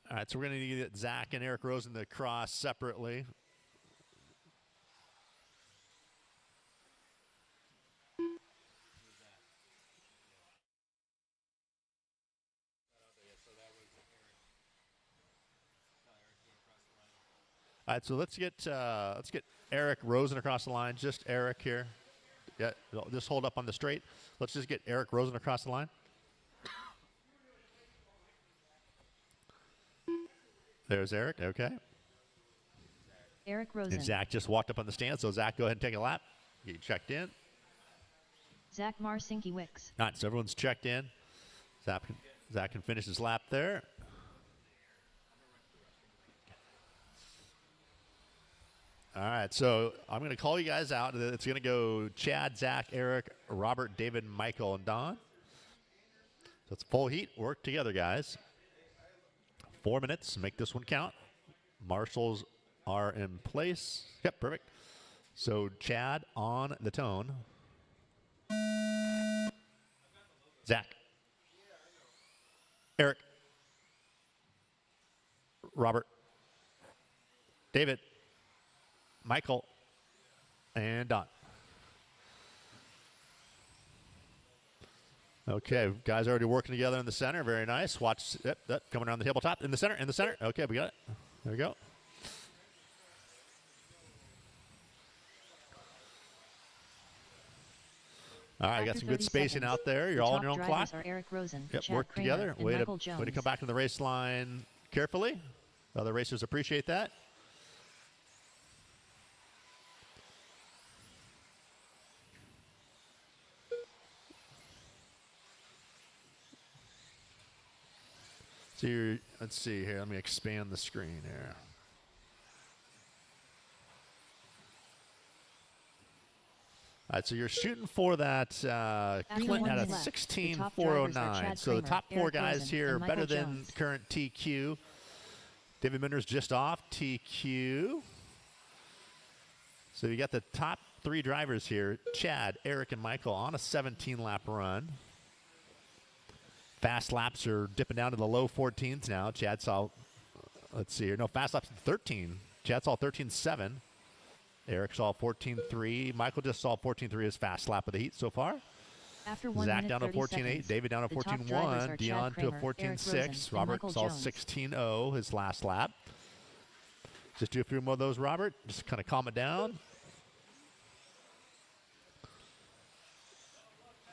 All right, so we're going to get Zach and Eric Rosen to cross separately. All right, so let's get Eric Rosen across the line. Just Eric here. Yeah, just hold up on the straight. Let's just get Eric Rosen across the line. There's Eric. Okay. Eric Rosen. And Zach just walked up on the stand, so Zach, go ahead and take a lap. Get you checked in. Zach Marcinkiewicz. All right, so everyone's checked in. Zach can finish his lap there. All right, so I'm going to call you guys out. It's going to go Chad, Zach, Eric, Robert, David, Michael, and Don. So it's full heat. Work together, guys. 4 minutes. Make this one count. Marshals are in place. Yep, perfect. So Chad on the tone. Zach. Eric. Robert. David. Michael. And Don. Okay, guys are already working together in the center. Very nice. Watch that coming around the tabletop. In the center, in the center. Okay, we got it. There we go. All right, got some good spacing out there. You're all on your own clock. Eric Rosen, yep, Chad work Kramer, together. Way to come back to the race line carefully. Other racers appreciate that. So let's see here. Let me expand the screen here. All right, so you're shooting for that Clinton at a 16.409. So the top four guys here are better than current TQ. David Minder's just off TQ. So you got the top three drivers here, Chad, Eric, and Michael on a 17-lap run. Fast laps are dipping down to the low 14s now. Chad saw, let's see here. No, fast laps 13. Chad saw 13.7. Eric saw 14.3. Michael just saw 14.3 as fast lap of the heat so far. After 1 Zach minute, down to 14.8. David down to 14.1. Dion to 14.6. Robert saw 16.0 his last lap. Just do a few more of those, Robert. Just kind of calm it down.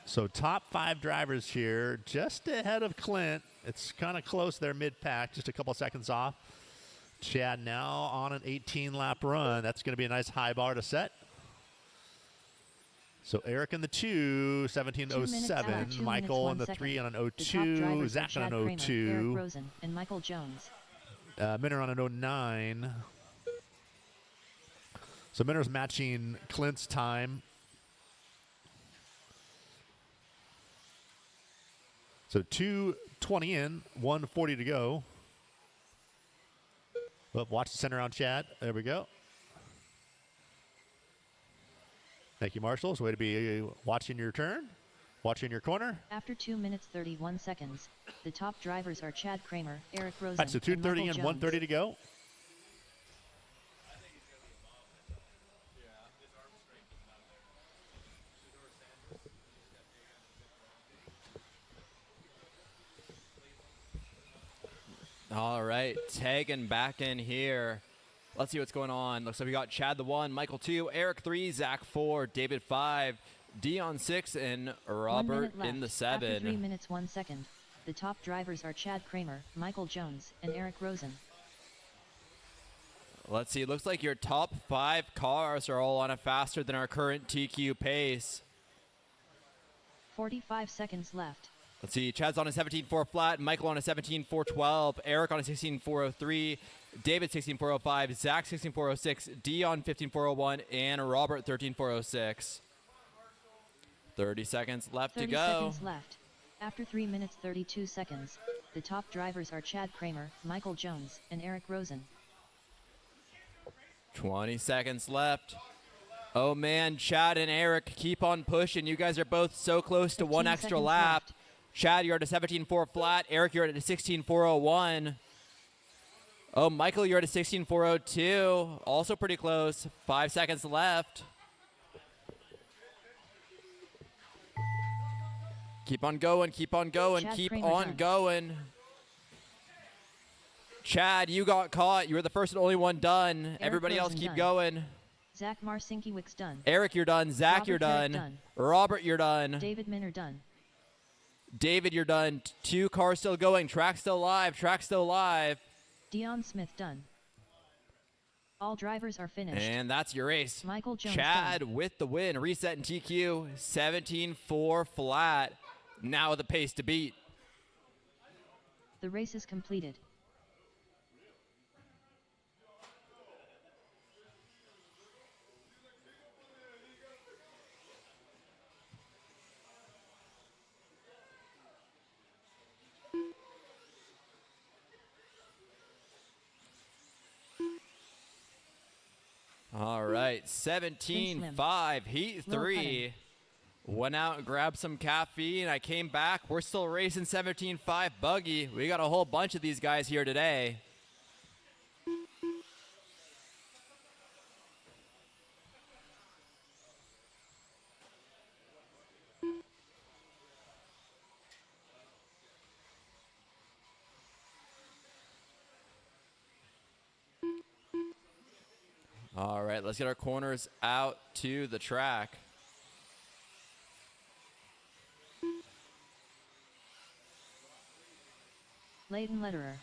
So top five drivers here, just ahead of Clint. It's kind of close there, mid-pack, just a couple seconds off. Chad now on an 18-lap run. That's going to be a nice high bar to set. So Eric in the 2, 17.07. Michael in the 3 on an 02. Zach on an 02. Eric Rosen and Michael Jones. Minner on an 09. So Minner's matching Clint's time. So 2:20 in, 1:40 to go. Well, watch the center on Chad. There we go. Thank you, marshals. Way to be watching your turn, watching your corner. After 2 minutes 31 seconds, the top drivers are Chad Kramer, Eric Rosen, All right, so 2:30 and 1:30 to go. All right, tagging back in here. Let's see what's going on. Looks like we got Chad the 1, Michael 2, Eric 3, Zach 4, David 5, Dion 6, and Robert in the 7. After 3 minutes 1 second, the top drivers are Chad Kramer, Michael Jones, and Eric Rosen. Let's see. Looks like your top 5 cars are all on a faster than our current TQ pace. 45 seconds left. Let's see, Chad's on a 17.4 flat, Michael on a 17.412, Eric on a 16.403, David 16.405, Zach 16.406, Dion 15.401, and Robert 13.406. 30 seconds left to go. 30 seconds left. After 3 minutes 32 seconds, the top drivers are Chad Kramer, Michael Jones, and Eric Rosen. 20 seconds left. Oh man, Chad and Eric keep on pushing. You guys are both so close to one extra lap. Left. Chad, you're at a 17.4 flat. Eric, you're at a 16.401. Oh, Michael, you're at a 16.402. Also pretty close. 5 seconds left. Keep on going, keep on going, Chad keep Kramer on done. going. Chad, you got caught. You were the first and only one done. Everybody else Rosen keep done. going. Zach Marcinkiewicz done. Eric, you're done. Zach, Robert you're Carrick done. Robert, you're done. David Minner done. David, you're done. 2 cars still going. Track still live. Track still live. Dion Smith done. All drivers are finished. And that's your race. Michael Jones Chad done. with the win. Reset in TQ. 17.4 flat. Now the pace to beat. The race is completed. All right, 17.5, heat Low 3. Went out and grabbed some caffeine. I came back. We're still racing 17.5 buggy. We got a whole bunch of these guys here today. All right, let's get our corners out to the track. Leighton Lederer.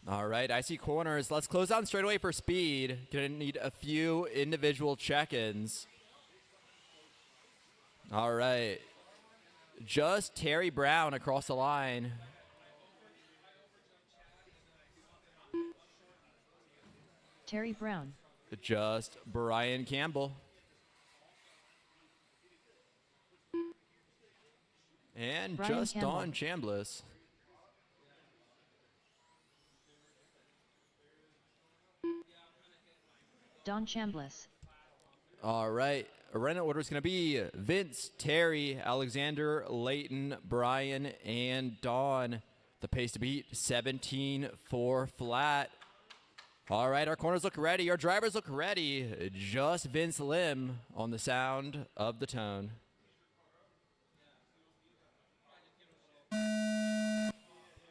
All right, I see corners. Let's close down straightaway for speed. Gonna need a few individual check-ins. All right. Just Terry Brown across the line. Terry Brown. Just Brian Campbell. And Brian just Campbell. Don Chambliss. Don Chambliss. All right. A running order is going to be Vince, Terry, Alexander, Leighton, Brian, and Don. The pace to beat, 17.4 flat. All right, our corners look ready. Our drivers look ready. Just Vince Lim on the sound of the tone.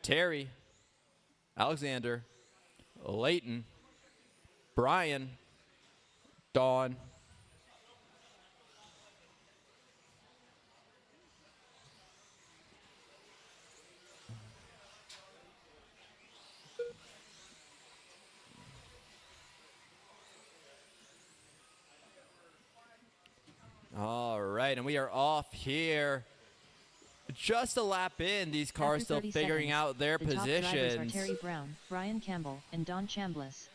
Terry, Alexander, Leighton, Brian, Don. All right, and we are off here. Just a lap in, these cars After still 30 figuring seconds, out their the top drivers are positions. Terry Brown, Brian Campbell, and Don Chambliss.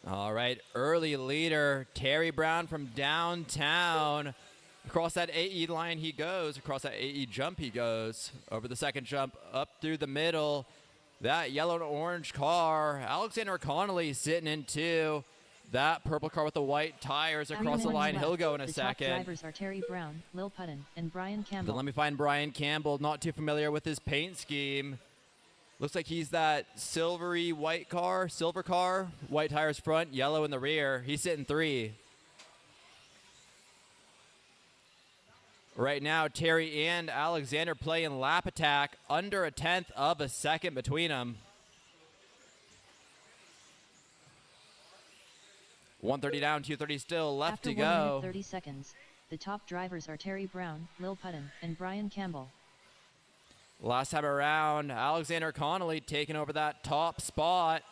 All right, early leader, Terry Brown from downtown. Across that AE line he goes, across that AE jump he goes. Over the second jump, up through the middle. That yellow and orange car, Alexander Connolly sitting in 2. That purple car with the white tires across the Everyone line, is he'll left. go in a the second. top drivers are Terry Brown, Lil Putton, and Brian Then Campbell. let me find Brian Campbell, not too familiar with his paint scheme. Looks like he's that silvery white car, silver car, white tires front, yellow in the rear. He's sitting 3. Right now, Terry and Alexander playing lap attack, under a 1/10 of a second between them. 130 down, 230 still left After to 1 minute go. 30 seconds, the top drivers are Terry Brown, Lil Putton, and Brian Campbell. Last time around, Alexander Connolly taking over that top spot.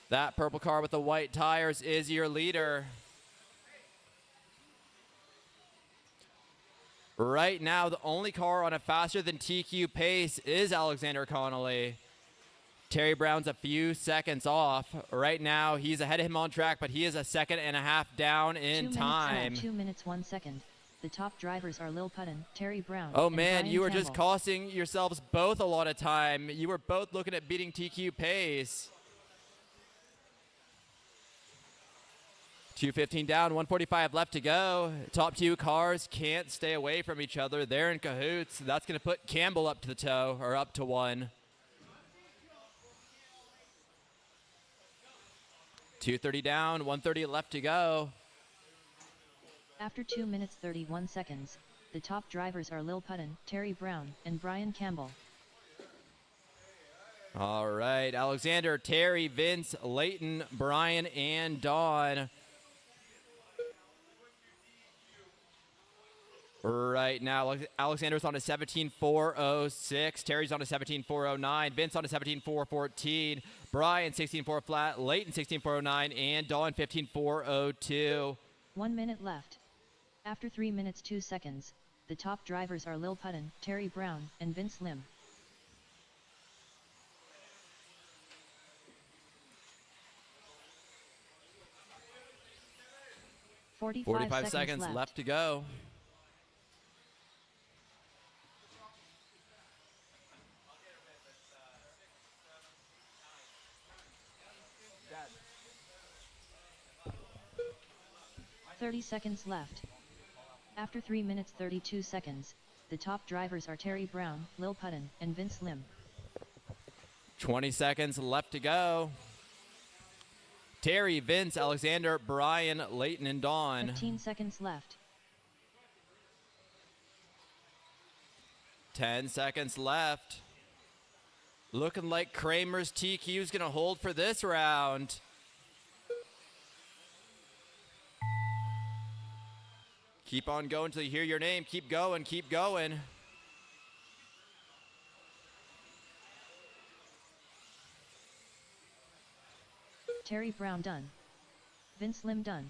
That purple car with the white tires is your leader. Right now, the only car on a faster than TQ pace is Alexander Connolly. Terry Brown's a few seconds off. Right now, he's ahead of him on track, but he is a 1.5 seconds down in 2 time. minutes, 2 minutes 1 second. The top drivers are Lil Putton, Terry Brown. Oh and man, Brian you were just Campbell. costing yourselves both a lot of time. You were both looking at beating TQ pace. 2:15 down, 1:45 left to go. Top two cars can't stay away from each other. They're in cahoots. That's going to put Campbell up to the toe, or up to one. 2:30 down, 1:30 left to go. After 2 minutes 31 seconds, the top drivers are Lil Putton, Terry Brown, and Brian Campbell. All right, Alexander, Terry, Vince, Leighton, Brian, and Don. Right now, Alexander's on a 17.406. Terry's on a 17.409. Vince on a 17.414. Brian 16.4 flat. Leighton 16.409. And Dawn 15.402. 1 minute left. After 3 minutes 2 seconds, the top drivers are Lil Putton, Terry Brown, and Vince Lim. Forty-five seconds left to go. Dad. 30 seconds left. After 3 minutes 32 seconds, the top drivers are Terry Brown, Lil Putton, and Vince Lim. 20 seconds left to go. Terry, Vince, Alexander, Brian, Leighton, and Dawn. 15 seconds left. 10 seconds left. Looking like Kramer's TQ is going to hold for this round. Keep on going until you hear your name. Keep going, keep going. Terry Brown done. Vince Lim done.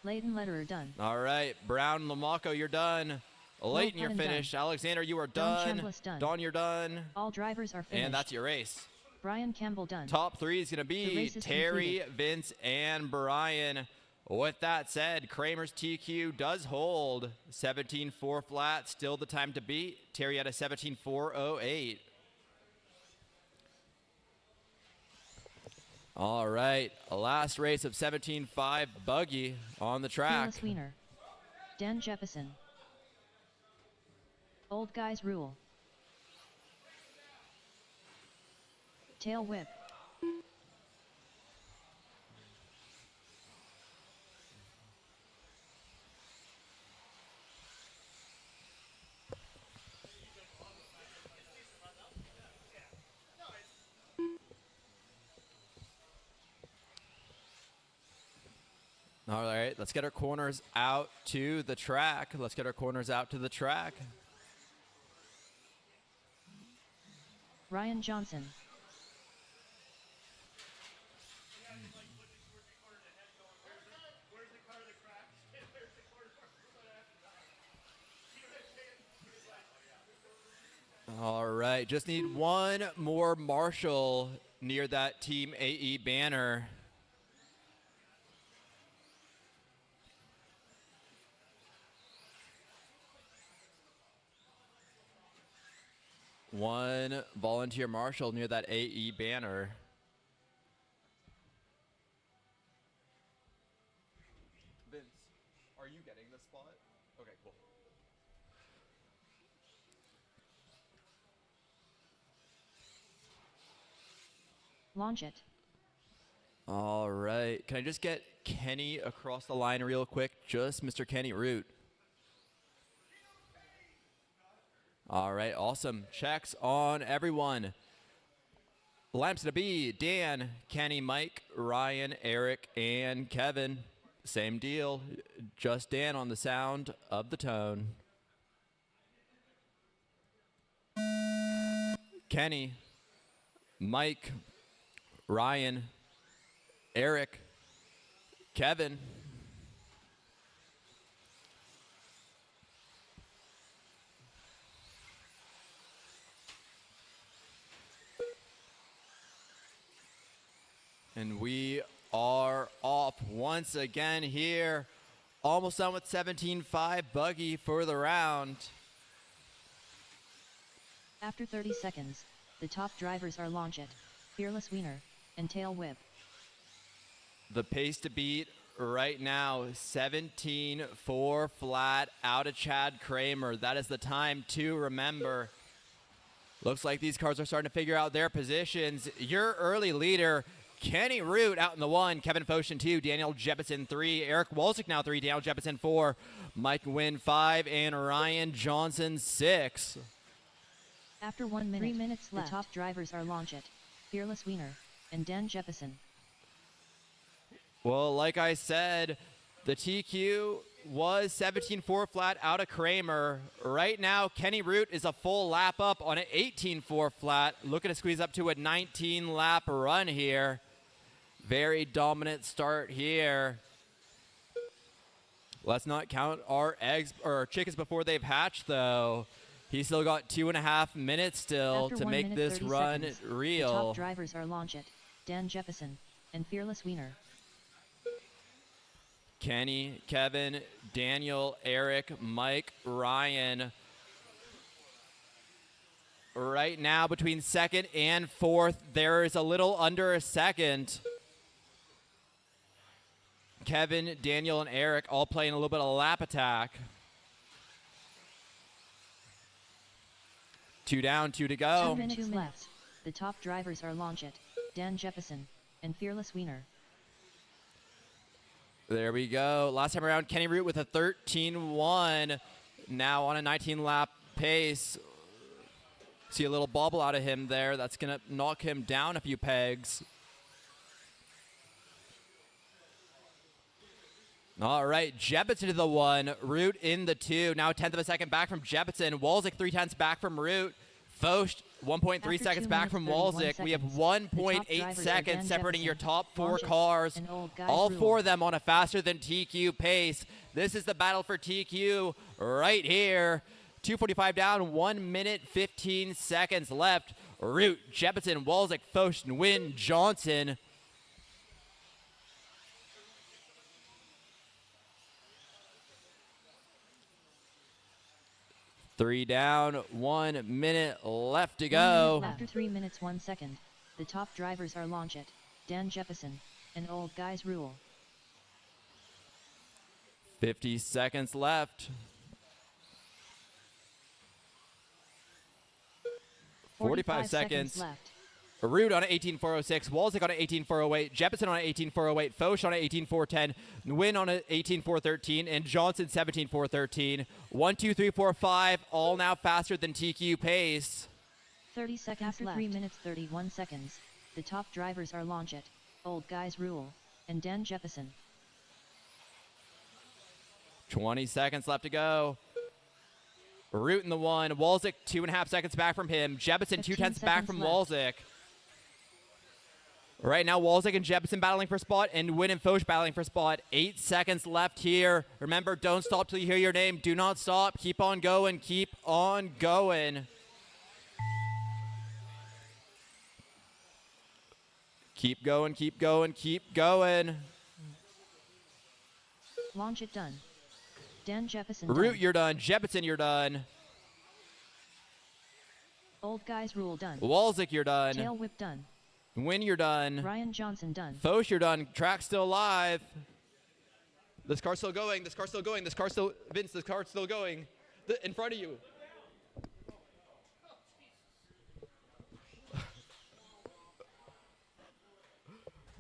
Leighton Lederer done. All right, Brown, Lamacco, you're done. Leighton, you're finished. Done. Alexander, you are Don done. Done. Dawn, you're done. All drivers are finished. And that's your race. Brian Campbell done. Top three is going to be Terry, Vince, and Brian. With that said, Kramer's TQ does hold 17.4 flat, still the time to beat. Terry at a 17.408. All right, a last race of 17.5 buggy on the track. Fearless Wiener. Dan Jefferson. Old Guys Rule. Tail Whip. All right, let's get our corners out to the track. Let's get our corners out to the track. Ryan Johnson. All right, just need one more marshal near that Team AE banner. One volunteer marshal near that AE banner. Vince, are you getting the spot? Okay, cool. Launch it. All right. Can I just get Kenny across the line real quick? Just Mr. Kenny Root. All right, awesome. Checks on everyone. Lamps to be Dan, Kenny, Mike, Ryan, Eric, and Kevin. Same deal. Just Dan on the sound of the tone. Kenny, Mike, Ryan, Eric, Kevin. And we are off once again here. Almost done with 17.5 buggy for the round. After 30 seconds, the top drivers are Launch It, Fearless Wiener, and Tail Whip. The pace to beat right now, 17-4 flat out of Chad Kramer. That is the time to remember. Looks like these cars are starting to figure out their positions. Your early leader, Kenny Root out in the 1, Kevin Foshin 2, Daniel Jeppesen 3, Eric Walczyk now 3, Daniel Jeppesen 4, Mike Wynn 5, and Ryan Johnson 6. After 1 minute, 3 minutes left, the top drivers are Longit, Fearless Wiener, and Dan Jeppesen. Well, like I said, the TQ was 17-4 flat out of Kramer. Right now, Kenny Root is a full lap up on an 18-4 flat, looking to squeeze up to a 19-lap run here. Very dominant start here. Let's not count our eggs or chickens before they've hatched, though. He's still got 2.5 minutes still After to 1 make minute, this 30 run seconds, real. The top drivers are Longit, Dan Jeppesen, and Fearless Wiener. Kenny, Kevin, Daniel, Eric, Mike, Ryan. Right now, between second and fourth, there is a little under a second. Kevin, Daniel, and Eric all playing a little bit of lap attack. 2 down, 2 to go. 2 minutes left. The top drivers are Longit, Dan Jeppesen, and Fearless Wiener. There we go. Last time around, Kenny Root with a 13-1. Now on a 19-lap pace. See a little bobble out of him there. That's going to knock him down a few pegs. All right, Jeppesen to the 1. Root in the 2. Now a tenth of a second back from Jeppesen. Walczyk 3/10 back from Root. Focht 1.3 seconds back from Walczyk. We have 1.8 seconds separating your top 4 cars. All 4 of them on a faster than TQ pace. This is the battle for TQ right here. 2:45 down, 1 minute 15 seconds left. Root, Jeppesen, Walczyk, Focht, and Wynn Johnson. Three down, 1 minute left to go. After 3 minutes 1 second, the top drivers are Longit, Dan Jeppesen, and Old Guys Rule. 50 seconds left. 45 seconds. left. Root on an 18.406, Walczyk on an 18.408, Jeppesen on an 18.408, Focht on an 18.410, Wynn on an 18.413, and Johnson 17.413. 1, 2, 3, 4, 5, all now faster than TQ pace. 30 seconds After left. 3 minutes 31 seconds, the top drivers are Longit, Old Guys Rule, and Dan Jeppesen. 20 seconds left to go. Root in the 1, Walczyk 2.5 seconds back from him, Jeppesen 2/10 back from Walczyk. Right now, Walczyk and Jeppesen battling for spot, and Wynn and Focht battling for spot. 8 seconds left here. Remember, don't stop till you hear your name. Do not stop. Keep on going. Keep on going. Keep going, keep going, keep going. Longit done. Dan Jeppesen Root, done. you're done. Jeppesen, you're done. Old Guys Rule done. Walczyk, you're done. Tail Whip done. Wynn, you're done. Ryan Johnson done. Focht, you're done. Track's still alive. This car's still going. This car's still going. This car's still... Vince, this car's still going. In front of you.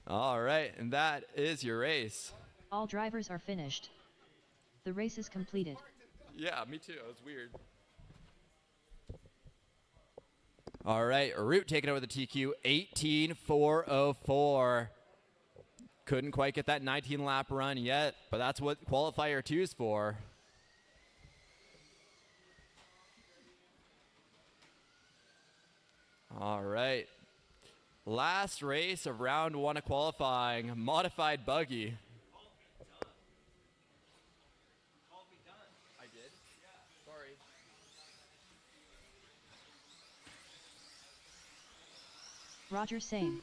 All right, and that is your race. All drivers are finished. The race is completed. Yeah, me too. It was weird. All right, Root taking over the TQ, 18.404. Couldn't quite get that 19-lap run yet, but that's what qualifier 2 is for. All right. Last race of round 1 of qualifying, modified buggy. Roger same.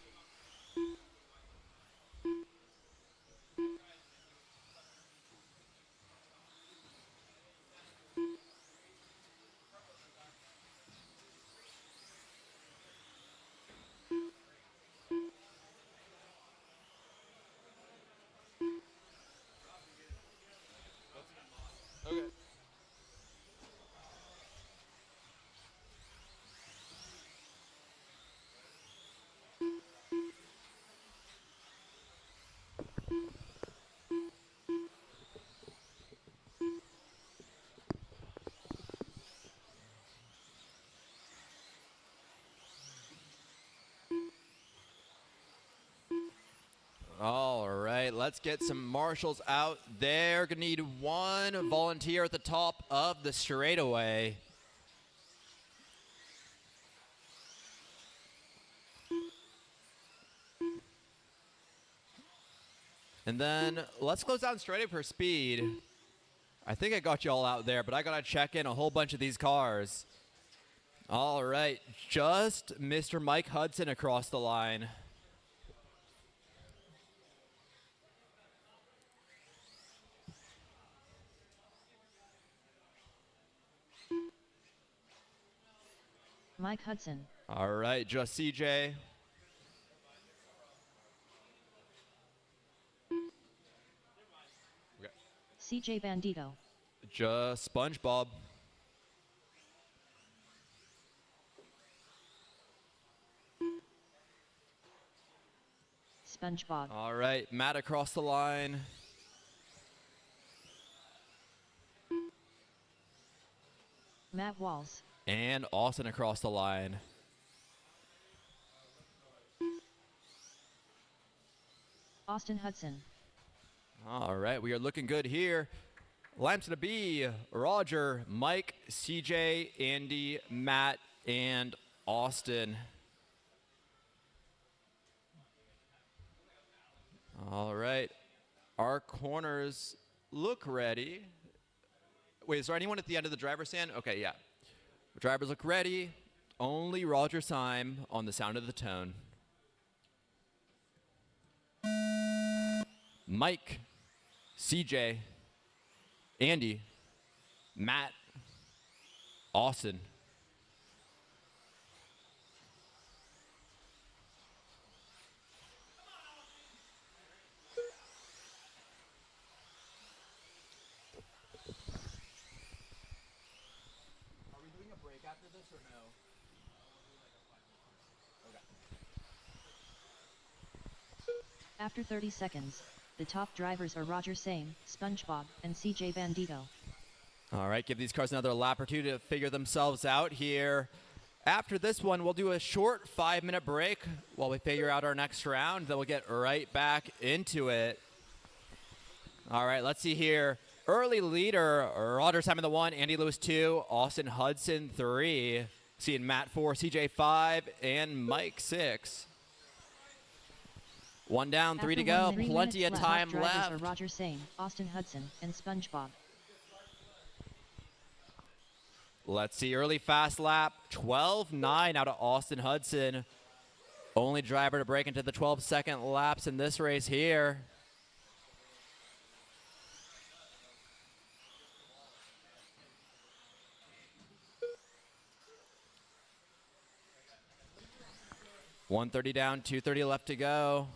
All right, let's get some marshals out there. Gonna need one volunteer at the top of the straightaway. And then let's close down straightaway for speed. I think I got you all out there, but I gotta check in a whole bunch of these cars. All right, just Mr. Mike Hudson across the line. Mike Hudson, All right, just CJ. CJ Bandito, Just SpongeBob. SpongeBob, All right, Matt across the line. Matt Walls, And Austin across the line. Austin Hudson, All right, we are looking good here. Line's gonna be Roger, Mike, CJ, Andy, Matt, and Austin. All right, our corners look ready. Wait, is there anyone at the end of the driver's stand? Okay, yeah. Drivers look ready. Only Roger Syme on the sound of the tone. Mike, CJ, Andy, Matt, Austin. Are we doing a break after this or no? After 30 seconds, the top drivers are Roger Same, SpongeBob, and CJ Bandito. All right, give these cars another lap or two to figure themselves out here. After this one, we'll do a short 5-minute break while we figure out our next round. Then we'll get right back into it. All right, let's see here. Early leader, Roger Simon the 1, Andy Lewis 2, Austin Hudson 3. Seeing Matt 4, CJ 5, and Mike 6. One down, three to After go. 1 minute, Plenty of top time drivers left. are Roger Same, Austin Hudson, and SpongeBob. Let's see, early fast lap, 12.9 out of Austin Hudson. Only driver to break into the 12-second laps in this race here. $130 down, $230 left to go.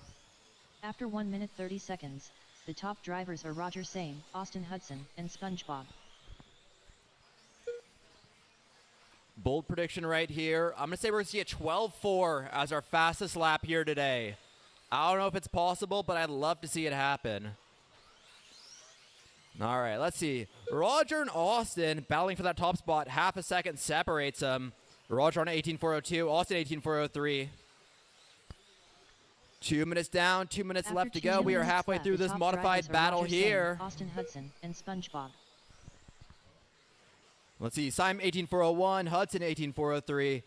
After 1 minute 30 seconds, the top drivers are Roger Same, Austin Hudson, and SpongeBob. Bold prediction right here. I'm going to say we're going to see a 12.4 as our fastest lap here today. I don't know if it's possible, but I'd love to see it happen. All right, let's see. Roger and Austin battling for that top spot. Half a second separates them. Roger on 18.402, Austin 18.403. 2 minutes down, 2 minutes After left to 2 go. We are minutes halfway left, through the this top modified drivers are battle Roger Same, here. Austin Hudson, and SpongeBob. Let's see, Simon 18.401, Hudson 18.403,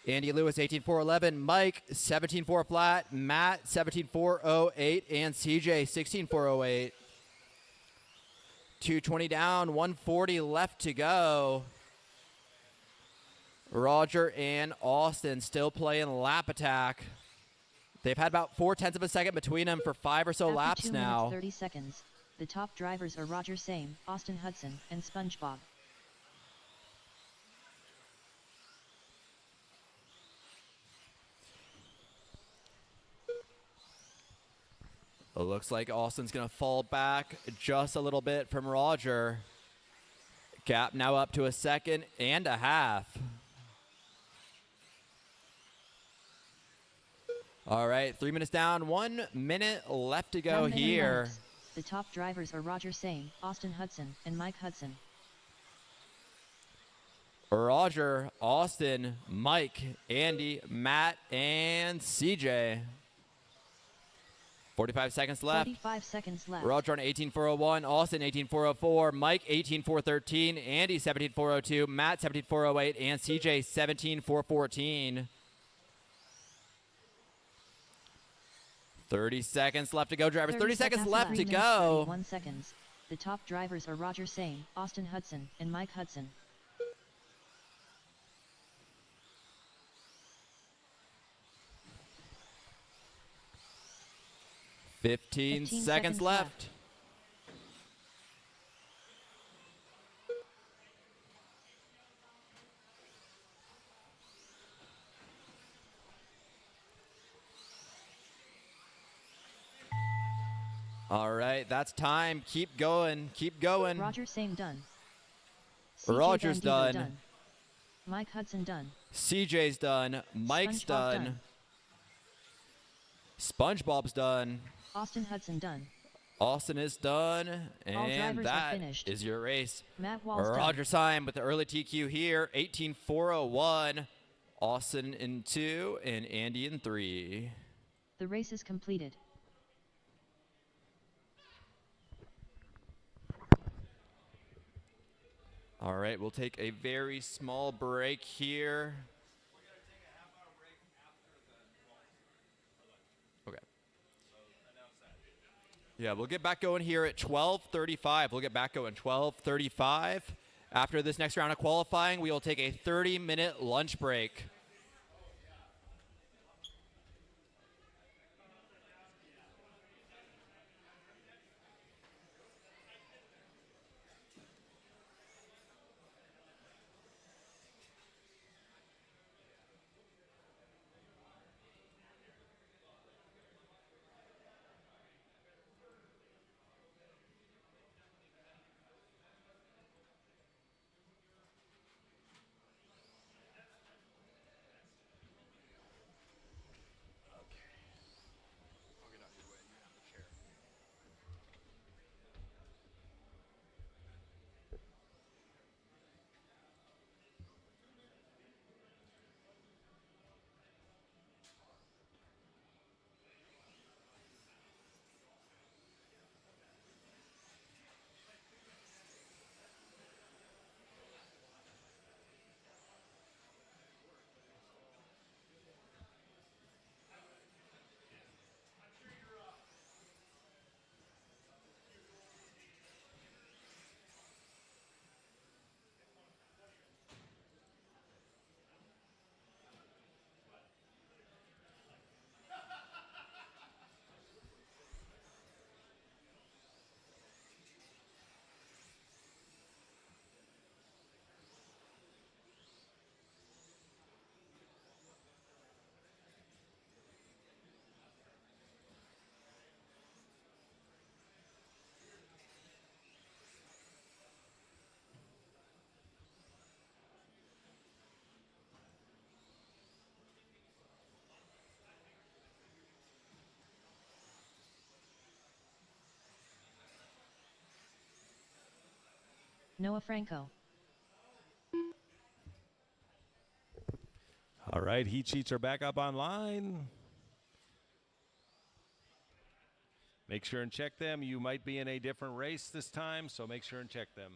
Andy Lewis 18.411, Mike 17.4 flat, Matt 17.408, and CJ 16.408. 220 down, 140 left to go. Roger and Austin still playing lap attack. They've had about 0.4 of a second between them for 5 or so After laps 2 now. minutes 30 seconds, the top drivers are Roger Same, Austin Hudson, and SpongeBob. It looks like Austin's going to fall back just a little bit from Roger. Gap now up to 1.5 seconds. All right, 3 minutes down, 1 minute left to go 1 minute here. laps. The top drivers are Roger Same, Austin Hudson, and Mike Hudson. Roger, Austin, Mike, Andy, Matt, and CJ. 45 seconds left. 45 seconds left. Roger on 18.401, Austin 18.404, Mike 18.413, Andy 17.402, Matt 17.408, and CJ 17.414. 30 seconds left to go, drivers. 30 seconds left to go. 1 seconds. The top drivers are Roger Sane, Austin Hudson, and Mike Hudson. 15 seconds left. All right, that's time. Keep going. Keep going. Roger Sane done. CJ Roger's Bandido done. Mike Hudson done. CJ's done. Mike's SpongeBob done. SpongeBob's done. Austin Hudson done. Austin is done. All And drivers are that finished. is your race. Matt Walls Roger Syme with the early TQ here. 18.401. Austin in 2 and Andy in 3. done. The race is completed. All right, we'll take a very small break here. Okay. Yeah, we'll get back going here at 12:35. We'll get back going 12:35. After this next round of qualifying, we will take a 30-minute lunch break. Noah Franco. All right, heat sheets are back up online. Make sure and check them. You might be in a different race this time, so make sure and check them.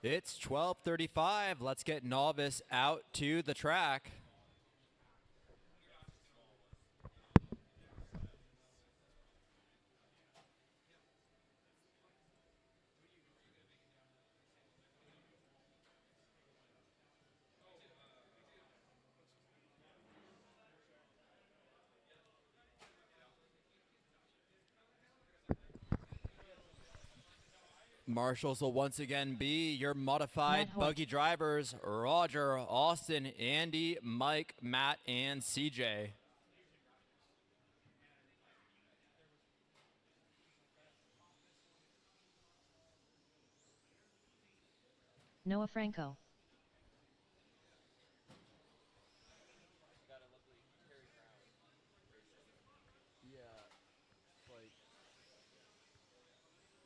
It's 12:35. Let's get Novice out to the track. Marshals will once again be your modified Matt Hoyt. buggy drivers, Roger, Austin, Andy, Mike, Matt, and CJ. Noah Franco. Yeah, like,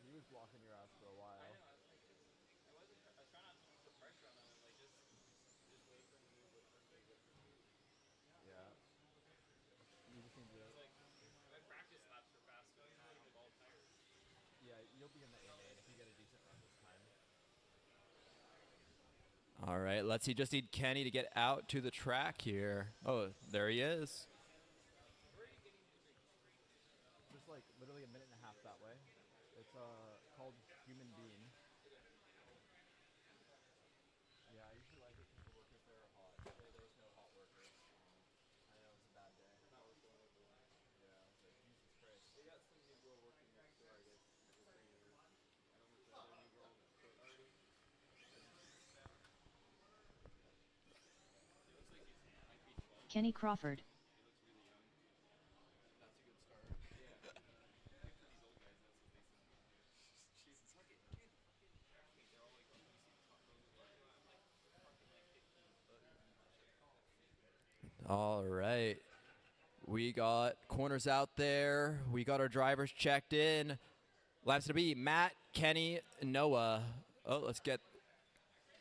he was blocking your ass for a while. Yeah. You just need to. Yeah, you'll be in the A-main if you get a decent run this time. All right, let's see. Just need Kenny to get out to the track here. Oh, there he is. Just like literally a minute and a half that way. It's called Human Bean. Yeah, I usually like it because the workers there are hot. There was no hot workers. I know it was a bad day. Yeah, I was like, Jesus Christ. They got some new girl working next door, I guess. Kenny Crawford. All right. We got corners out there. We got our drivers checked in. Laps to be Matt, Kenny, Noah. Oh, let's get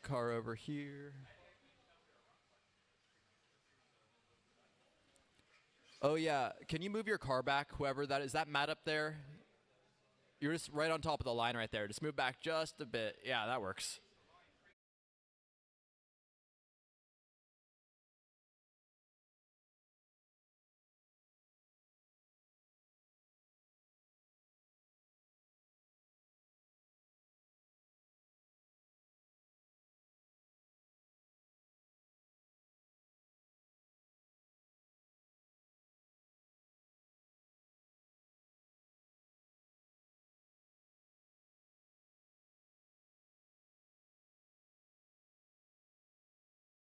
car over here. Oh, yeah. Can you move your car back, whoever that is? That Matt up there? You're just right on top of the line right there. Just move back just a bit. Yeah, that works.